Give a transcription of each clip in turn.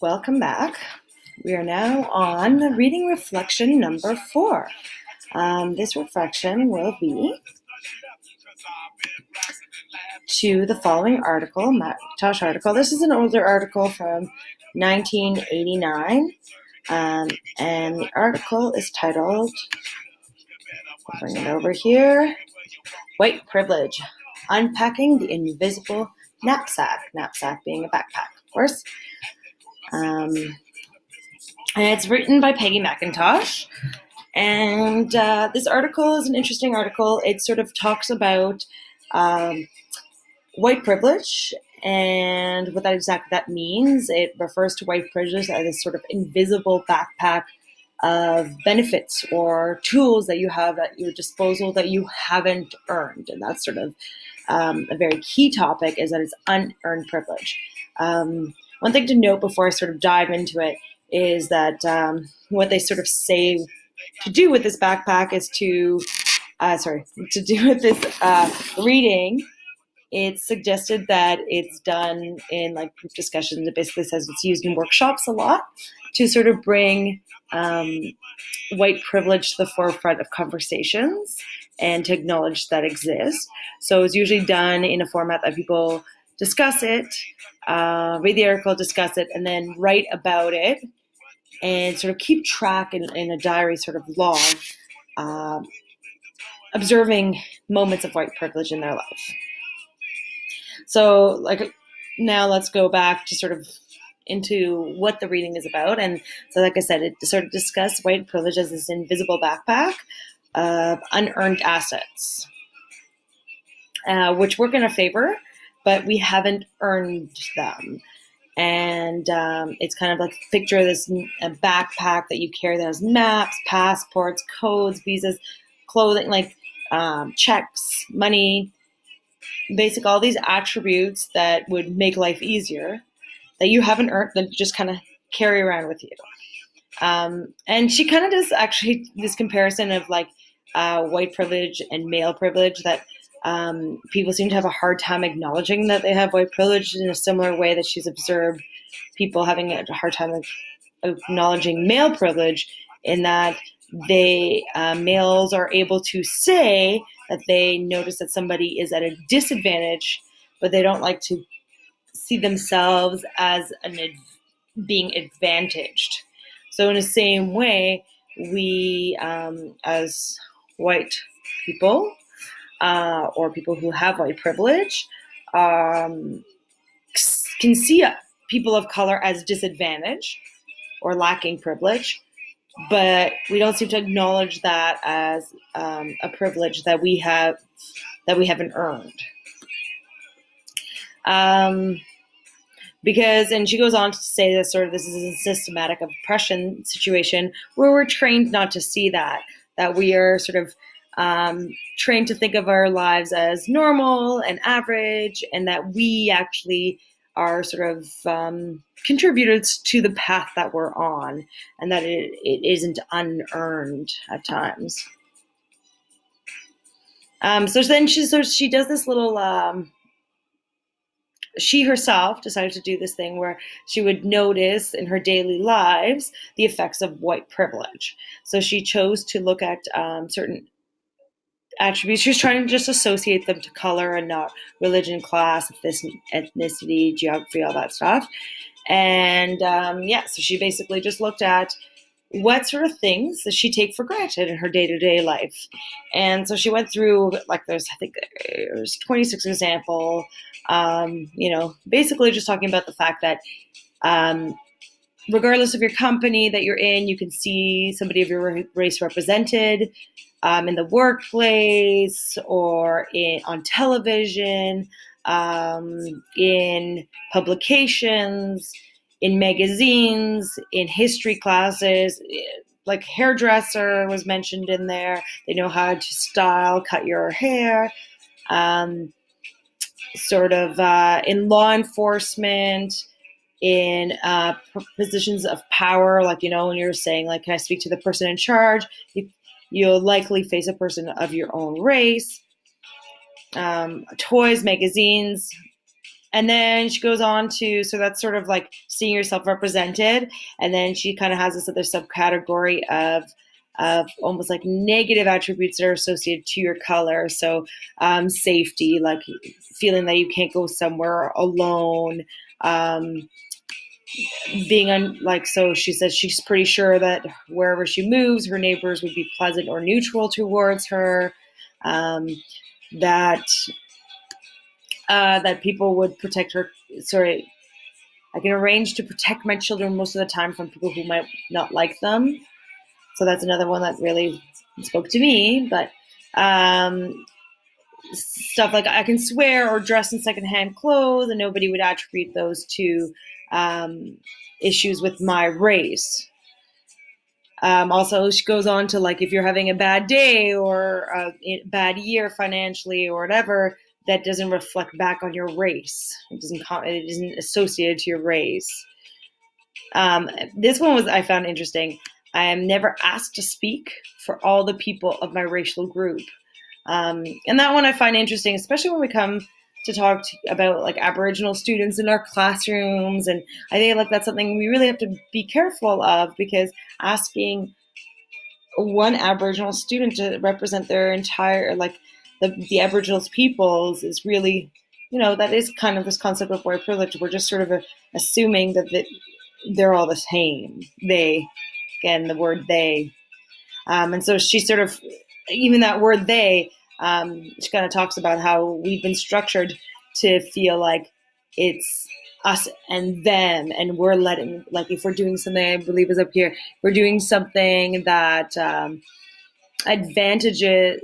Welcome back. We are now on reading reflection number 4. This reflection will be to the following article, Macintosh article. This is an older article from 1989, and the article is titled, I'll bring it over here, White Privilege, Unpacking the Invisible Knapsack. Knapsack being a backpack, of course. And it's written by Peggy Macintosh. And this article is an interesting article. It sort of talks about white privilege and what that means. It refers to white privilege as this sort of invisible backpack of benefits or tools that you have at your disposal that you haven't earned. And that's sort of a very key topic, is that it's unearned privilege. One thing to note before I sort of dive into it is that what they sort of say to do with this backpack is to do with this reading. It's suggested that it's done in like group discussions. It basically says it's used in workshops a lot to sort of bring white privilege to the forefront of conversations and to acknowledge that exists. So it's usually done in a format that people discuss it, read the article, discuss it, and then write about it and sort of keep track in a diary sort of log, observing moments of white privilege in their life. So now let's go back to sort of into what the reading is about. And so like I said, it sort of discussed white privilege as this invisible backpack of unearned assets, which work in our favor, but we haven't earned them. And it's kind of like picture this a backpack that you carry that has maps, passports, codes, visas, clothing, like checks, money, basic all these attributes that would make life easier that you haven't earned, that you just kind of carry around with you. And she kind of does actually this comparison of like white privilege and male privilege, that people seem to have a hard time acknowledging that they have white privilege in a similar way that she's observed people having a hard time acknowledging male privilege, in that males are able to say that they notice that somebody is at a disadvantage, but they don't like to see themselves as being advantaged. So in the same way, we as white people, or people who have white privilege, can see people of color as disadvantaged or lacking privilege, but we don't seem to acknowledge that as a privilege that we haven't earned. Because, and she goes on to say that this is a systematic oppression situation where we're trained not to see that we are sort of trained to think of our lives as normal and average, and that we actually are sort of contributors to the path that we're on, and that it isn't unearned at times. So then she does this little, she herself decided to do this thing where she would notice in her daily lives the effects of white privilege. So she chose to look at certain attributes. She was trying to just associate them to color and not religion, class, ethnicity, geography, all that stuff. And so she basically just looked at what sort of things does she take for granted in her day-to-day life. And so she went through, like, there's 26 examples, basically just talking about the fact that regardless of your company that you're in, you can see somebody of your race represented in the workplace or on television, in publications, in magazines, in history classes. Like hairdresser was mentioned in there. They know how to cut your hair. In law enforcement, in positions of power, like, when you're saying, like, can I speak to the person in charge? You'll likely face a person of your own race. Toys, magazines, And then she goes on to, so that's sort of like seeing yourself represented. And then she kind of has this other subcategory of almost like negative attributes that are associated to your color. So safety, like feeling that you can't go somewhere alone. So she says she's pretty sure that wherever she moves, her neighbors would be pleasant or neutral towards her. That that people would protect her. Sorry, I can arrange to protect my children most of the time from people who might not like them. So that's another one that really spoke to me. But stuff like I can swear or dress in secondhand clothes, and nobody would attribute those to issues with my race. Also, she goes on to, like, if you're having a bad day or a bad year financially or whatever, that doesn't reflect back on your race. It isn't associated to your race. This one I found interesting. I am never asked to speak for all the people of my racial group. And that one I find interesting, especially when we come to talk about like Aboriginal students in our classrooms. And I think like that's something we really have to be careful of, because asking one Aboriginal student to represent their entire, like the Aboriginal peoples is really, that is kind of this concept of white privilege. We're just sort of assuming that they're all the same. They, again, the word they. And so she sort of, even that word they, she kind of talks about how we've been structured to feel like it's us and them, and we're letting, like, if we're doing something, I believe is up here, we're doing something that advantages,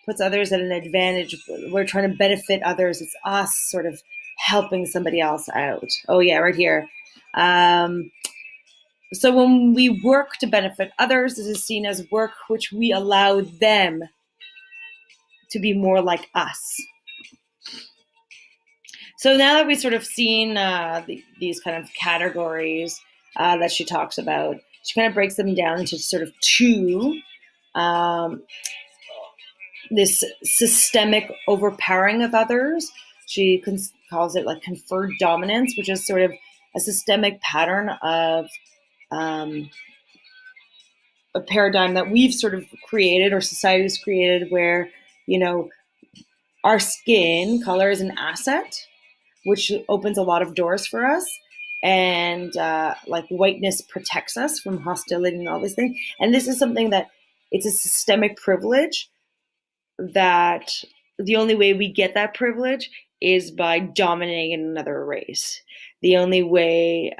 puts others at an advantage, we're trying to benefit others, it's us sort of helping somebody else out. Oh yeah, right here. So when we work to benefit others, this is seen as work which we allow them to be more like us. So now that we've sort of seen these kind of categories that she talks about, she kind of breaks them down into sort of two. This systemic overpowering of others. She calls it like conferred dominance, which is sort of a systemic pattern of a paradigm that we've sort of created, or society's created, where, our skin color is an asset, which opens a lot of doors for us. And like whiteness protects us from hostility and all these things. And this is something that it's a systemic privilege, that the only way we get that privilege is by dominating another race. The only way,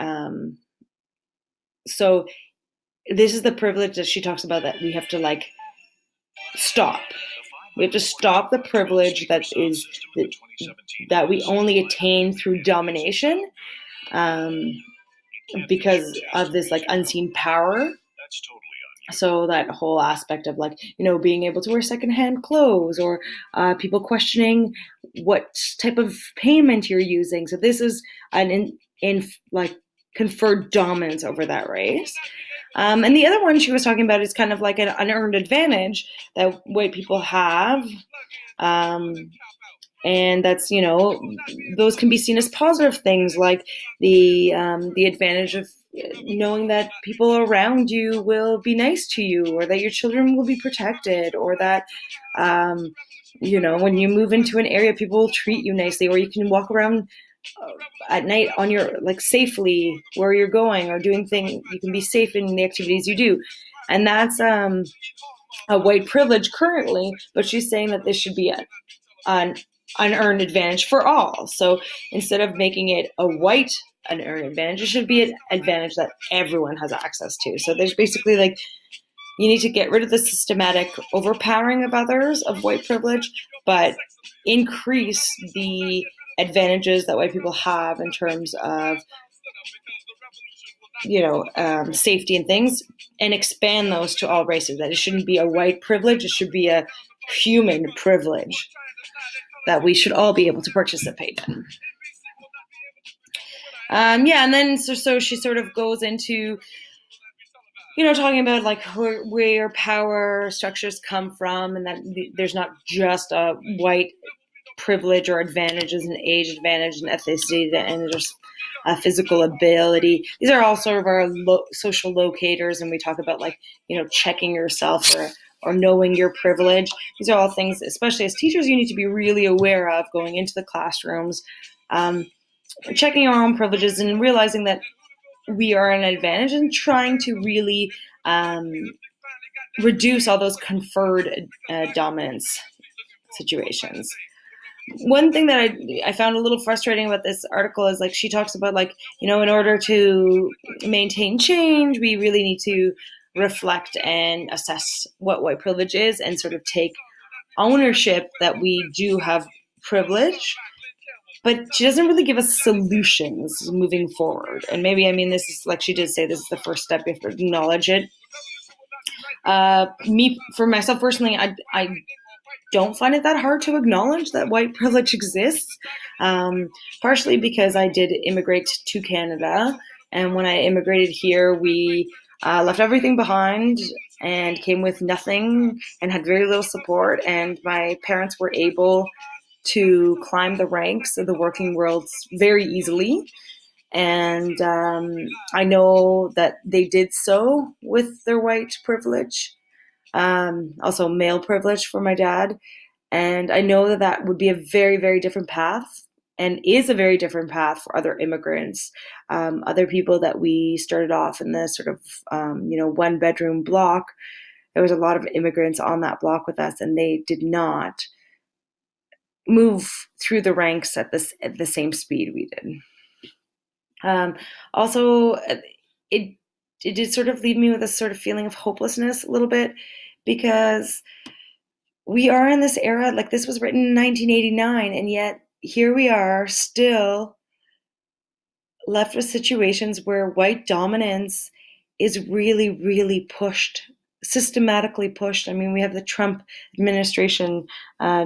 so this is the privilege that she talks about, that we have to like stop. We have to stop the privilege that we only attain through domination, because of this like unseen power. So that whole aspect of like, being able to wear secondhand clothes, or people questioning what type of payment you're using. So this is an like conferred dominance over that race. And the other one she was talking about is kind of like an unearned advantage that white people have. And that's, those can be seen as positive things, like the advantage of knowing that people around you will be nice to you, or that your children will be protected, or that, when you move into an area, people will treat you nicely, or you can walk around at night on your, like, safely where you're going or doing things. You can be safe in the activities you do. And that's a white privilege currently, but she's saying that this should be an unearned advantage for all. So instead of making it a white unearned advantage, it should be an advantage that everyone has access to. So there's basically like, you need to get rid of the systematic overpowering of others, of white privilege, but increase the advantages that white people have in terms of, safety and things, and expand those to all races. That it shouldn't be a white privilege, it should be a human privilege that we should all be able to participate in. And then so she sort of goes into, talking about like where power structures come from, and that there's not just a white privilege or advantage as an age advantage, an ethnicity, and just a physical ability. These are all sort of our social locators, and we talk about like, checking yourself or knowing your privilege. These are all things, especially as teachers, you need to be really aware of going into the classrooms, checking our own privileges and realizing that we are an advantage and trying to really reduce all those conferred dominance situations. One thing that I found a little frustrating about this article is like she talks about like, in order to maintain change, we really need to reflect and assess what white privilege is and sort of take ownership that we do have privilege. But she doesn't really give us solutions moving forward. And maybe, this is like she did say, this is the first step. You have to acknowledge it. For myself personally, I don't find it that hard to acknowledge that white privilege exists, partially because I did immigrate to Canada. And when I immigrated here, we left everything behind and came with nothing and had very little support. And my parents were able to climb the ranks of the working world very easily. And I know that they did so with their white privilege, also male privilege for my dad. And I know that that would be a very, very different path and is a very different path for other immigrants, other people that we started off in this sort of, one bedroom block. There was a lot of immigrants on that block with us, and they did not move through the ranks at the same speed we did. Also, it did sort of leave me with a sort of feeling of hopelessness a little bit, because we are in this era, like this was written in 1989, and yet here we are still left with situations where white dominance is really, really pushed, systematically pushed. We have the Trump administration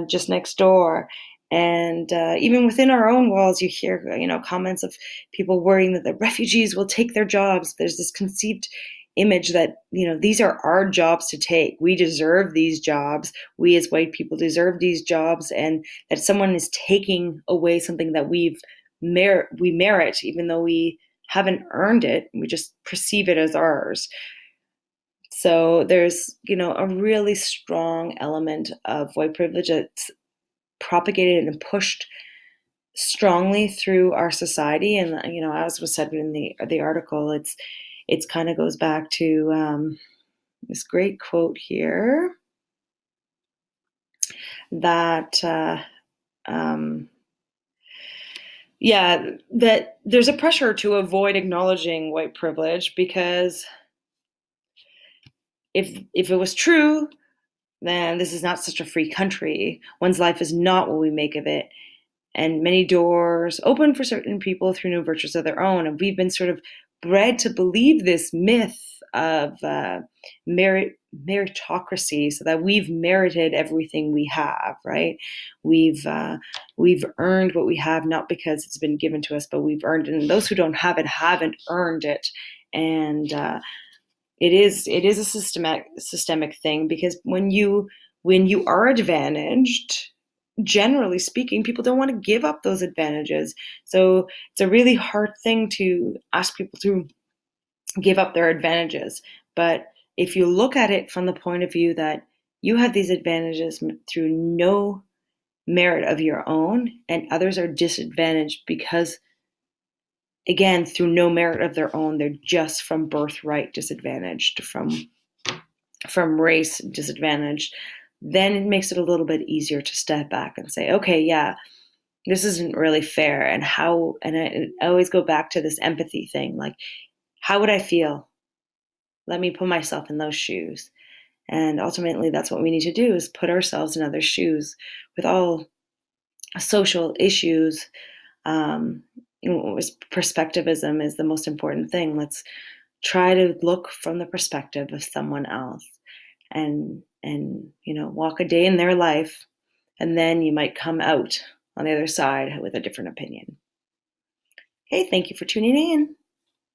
just next door. And even within our own walls, you hear, comments of people worrying that the refugees will take their jobs. There's this conceived image that, these are our jobs to take. We deserve these jobs. We as white people deserve these jobs, and that someone is taking away something that we merit, even though we haven't earned it. We just perceive it as ours. So there's, a really strong element of white privilege that's propagated and pushed strongly through our society. And, as was said in the article, it's kind of goes back to this great quote here that, that there's a pressure to avoid acknowledging white privilege, because if it was true, then this is not such a free country. One's life is not what we make of it. And many doors open for certain people through no virtues of their own. And we've been sort of bred to believe this myth of meritocracy, so that we've merited everything we have, right? We've earned what we have, not because it's been given to us, but we've earned it. And those who don't have it haven't earned it. And it is a systemic thing, because when you are advantaged, generally speaking, people don't want to give up those advantages. So it's a really hard thing to ask people to give up their advantages. But if you look at it from the point of view that you have these advantages through no merit of your own, and others are disadvantaged because, again, through no merit of their own, they're just from birthright disadvantaged, from race disadvantaged, then it makes it a little bit easier to step back and say, okay, yeah, this isn't really fair. And I always go back to this empathy thing. Like, how would I feel? Let me put myself in those shoes. And ultimately, that's what we need to do, is put ourselves in others' shoes with all social issues. Perspectivism is the most important thing. Let's try to look from the perspective of someone else, and walk a day in their life, and then you might come out on the other side with a different opinion. Okay, thank you for tuning in.